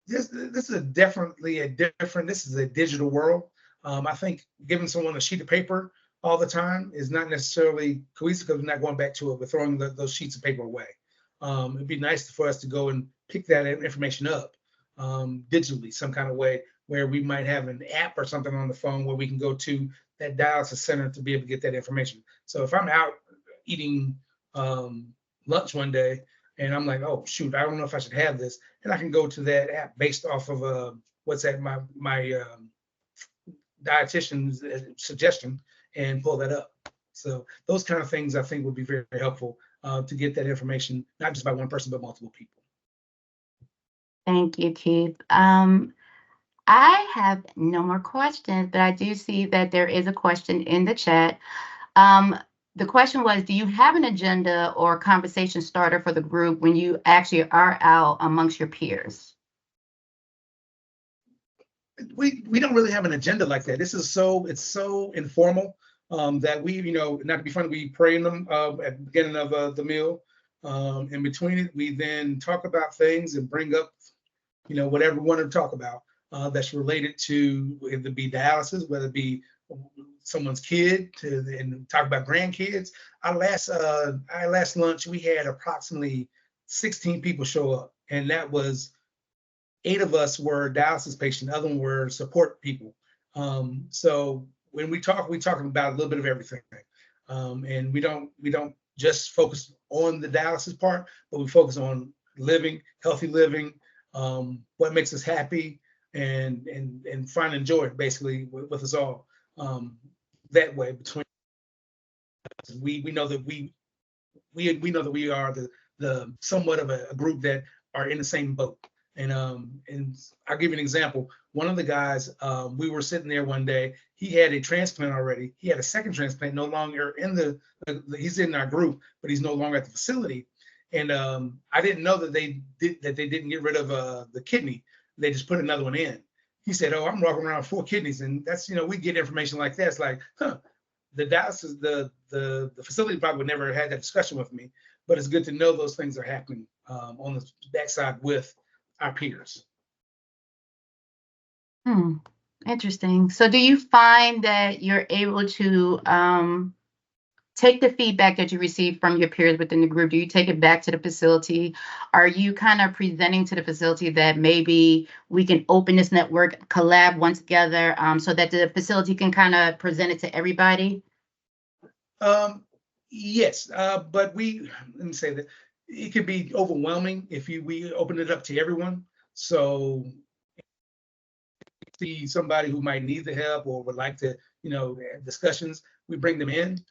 S5: This is definitely a different. This is a digital world. I think giving someone a sheet of paper all the time is not necessarily cohesive because we're not going back to it. We're throwing those sheets of paper away. It'd be nice for us to go and pick that information up digitally, some kind of way, where we might have an app or something on the phone where we can go to that dialysis center to be able to get that information. So if I'm out eating lunch one day and I'm like, oh shoot, I don't know if I should have this, and I can go to that app based off of my dietitian's suggestion and pull that up. So those kind of things I think would be very, very helpful to get that information, not just by one person, but multiple people.
S4: Thank you, Keith. I have no more questions, but I do see that there is a question in the chat. The question was, do you have an agenda or conversation starter for the group when you actually are out amongst your peers?
S5: We don't really have an agenda like that. It's so informal that we, not to be funny, we pray in them at the beginning of the meal. In between it, we then talk about things and bring up, whatever we want to talk about that's related to, whether it be dialysis, whether it be someone's kid, and talk about grandkids. Our last lunch, we had approximately 16 people show up, and that was 8 of us were dialysis patients, the other one were support people. So when we talk, we're talking about a little bit of everything. And we don't just focus on the dialysis part, but we focus on living, healthy living, what makes us happy, and find joy basically with us all. That way, between we know that we know that we are the somewhat of a group that are in the same boat. And I'll give you an example. One of the guys, we were sitting there one day. He had a transplant already. He had a second transplant, no longer in he's in our group, but he's no longer at the facility. And I didn't know that they didn't get rid of the kidney. They just put another one in. He said, "Oh, I'm walking around with 4 kidneys," and that's, we get information like that. It's like, huh, the dialysis, the facility probably would never have had that discussion with me, but it's good to know those things are happening on the backside with our peers.
S4: Interesting. So do you find that you're able to take the feedback that you receive from your peers within the group? Do you take it back to the facility? Are you kind of presenting to the facility that maybe we can open this network, collab one together, so that the facility can kind of present it to everybody?
S5: Yes, but let me say that it could be overwhelming if we open it up to everyone. So see somebody who might need the help or would like to, discussions, we bring them in.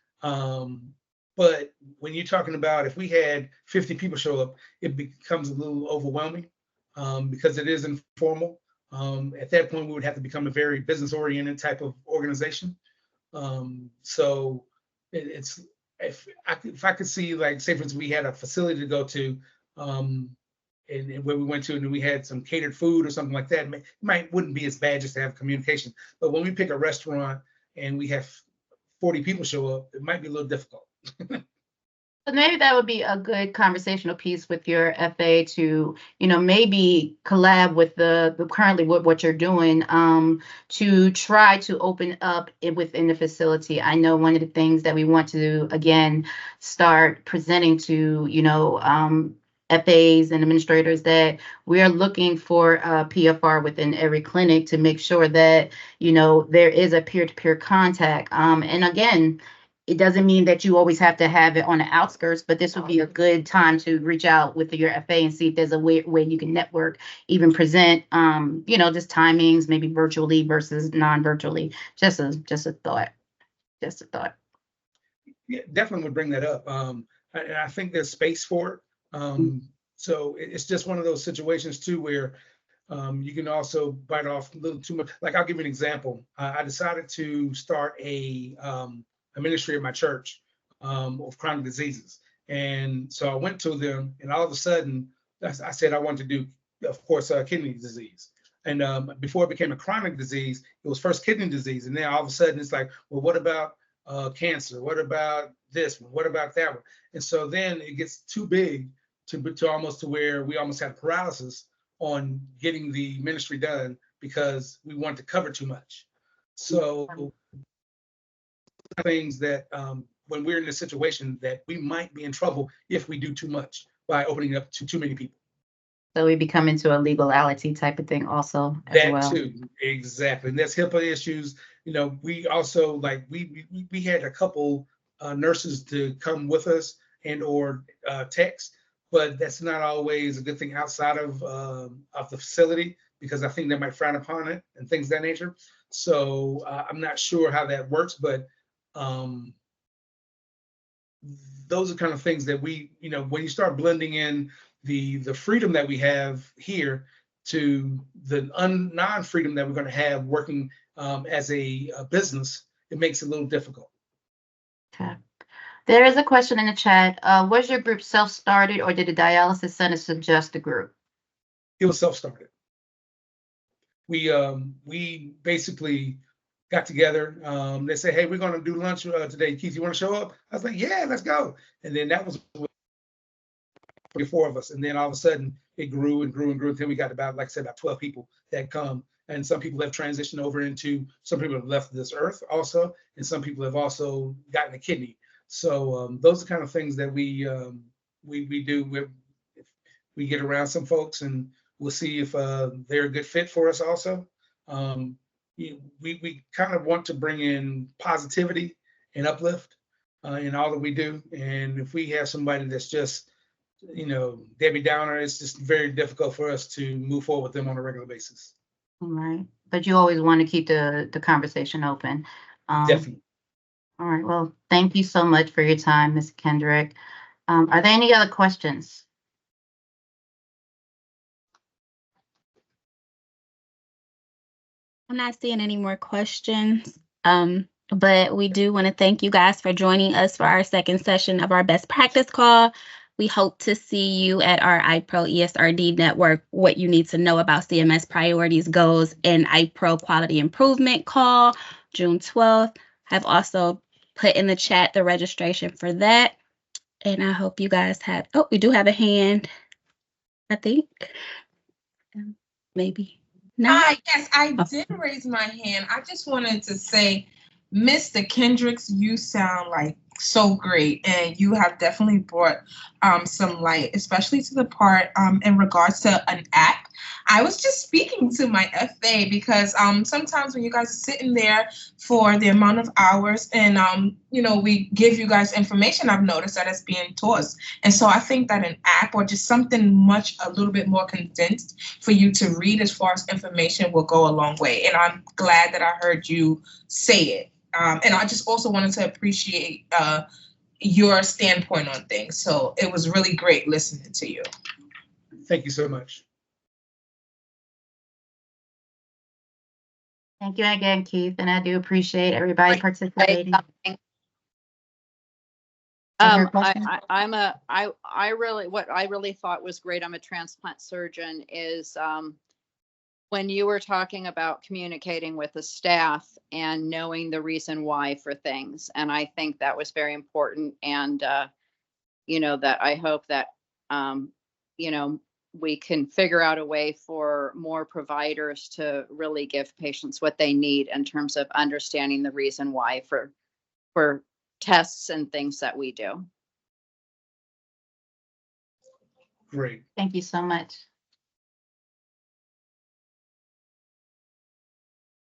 S5: But when you're talking about, if we had 50 people show up, it becomes a little overwhelming because it is informal. At that point, we would have to become a very business-oriented type of organization. So it's, if I could see, like, say for instance, we had a facility to go to, and where we went to, and we had some catered food or something like that, wouldn't be as bad just to have communication. But when we pick a restaurant and we have 40 people show up, it might be a little difficult.
S4: But maybe that would be a good conversational piece with your FA to, maybe collab with the currently what you're doing, to try to open up it within the facility. I know one of the things that we want to, again, start presenting to, FAs and administrators, that we are looking for a PFR within every clinic to make sure that, there is a peer-to-peer contact. And again, it doesn't mean that you always have to have it on the outskirts, but this would be a good time to reach out with your FA and see if there's a way you can network, even present, just timings, maybe virtually versus non-virtually. Just a thought. Just a thought.
S5: Yeah, definitely would bring that up. I think there's space for it. So it's just one of those situations too where you can also bite off a little too much. Like, I'll give you an example. I decided to start a ministry at my church of chronic diseases. And so I went to them, and all of a sudden, I said I wanted to do, of course, kidney disease. And before it became a chronic disease, it was first kidney disease. And then all of a sudden, it's like, well, what about cancer? What about this one? What about that one? And so then it gets too big to almost to where we almost had paralysis on getting the ministry done because we wanted to cover too much. So things that when we're in a situation that we might be in trouble if we do too much by opening up to too many people.
S4: So we become into a legality type of thing also as well.
S5: That too, exactly. And there's HIPAA issues. We also, like, we had a couple nurses to come with us and or text, but that's not always a good thing outside of the facility, because I think they might frown upon it and things of that nature. So I'm not sure how that works, but those are kind of things that we, when you start blending in the freedom that we have here to the non-freedom that we're going to have working as a business, it makes it a little difficult.
S4: Okay. There is a question in the chat. Was your group self-started, or did the dialysis center suggest the group?
S5: It was self-started. We basically got together. They said, hey, we're going to do lunch today. Keith, you want to show up? I was like, yeah, let's go. And then that was the four of us. And then all of a sudden it grew and grew and grew. Then we got about, like I said, about 12 people that come. And some people have transitioned over into, some people have left this earth also, and some people have also gotten a kidney. So those are kind of things that we do. We get around some folks, and we'll see if they're a good fit for us also. We kind of want to bring in positivity and uplift in all that we do. And if we have somebody that's just, Debbie Downer, it's just very difficult for us to move forward with them on a regular basis.
S4: All right. But you always want to keep the conversation open.
S5: Definitely.
S4: All right. Well, thank you so much for your time, Ms. Kendrick. Are there any other questions?
S1: I'm not seeing any more questions, but we do want to thank you guys for joining us for our second session of our best practice call. We hope to see you at our IPRO ESRD network, what you need to know about CMS priorities, goals, and IPRO quality improvement call, June 12th. I've also put in the chat the registration for that. And I hope you guys have, we do have a hand, I think. Maybe. No?
S7: Hi, yes, I did raise my hand. I just wanted to say, Mr. Kendricks, you sound like so great, and you have definitely brought some light, especially to the part in regards to an app. I was just speaking to my FA because sometimes when you guys are sitting there for the amount of hours and we give you guys information, I've noticed that it's being tossed. And so I think that an app or just something a little bit more condensed for you to read as far as information will go a long way. And I'm glad that I heard you say it. And I just also wanted to appreciate your standpoint on things. So it was really great listening to you.
S5: Thank you so much.
S4: Thank you again, Keith, and I do appreciate everybody participating.
S6: What I really thought was great, I'm a transplant surgeon, is when you were talking about communicating with the staff and knowing the reason why for things. And I think that was very important. And that I hope that, we can figure out a way for more providers to really give patients what they need in terms of understanding the reason why for tests and things that we do.
S5: Great.
S4: Thank you so much.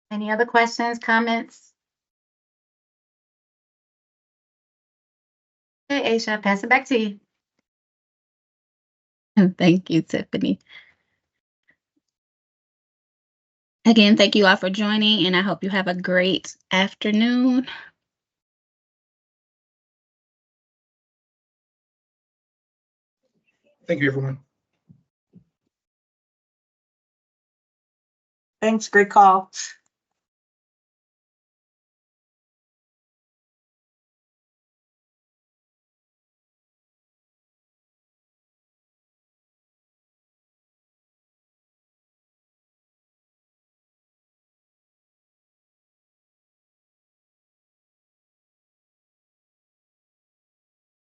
S4: Any other questions, comments? Okay, Aisha, pass it back to you.
S1: Thank you, Tiffany. Again, thank you all for joining, and I hope you have a great afternoon.
S5: Thank you, everyone.
S2: Thanks, great call.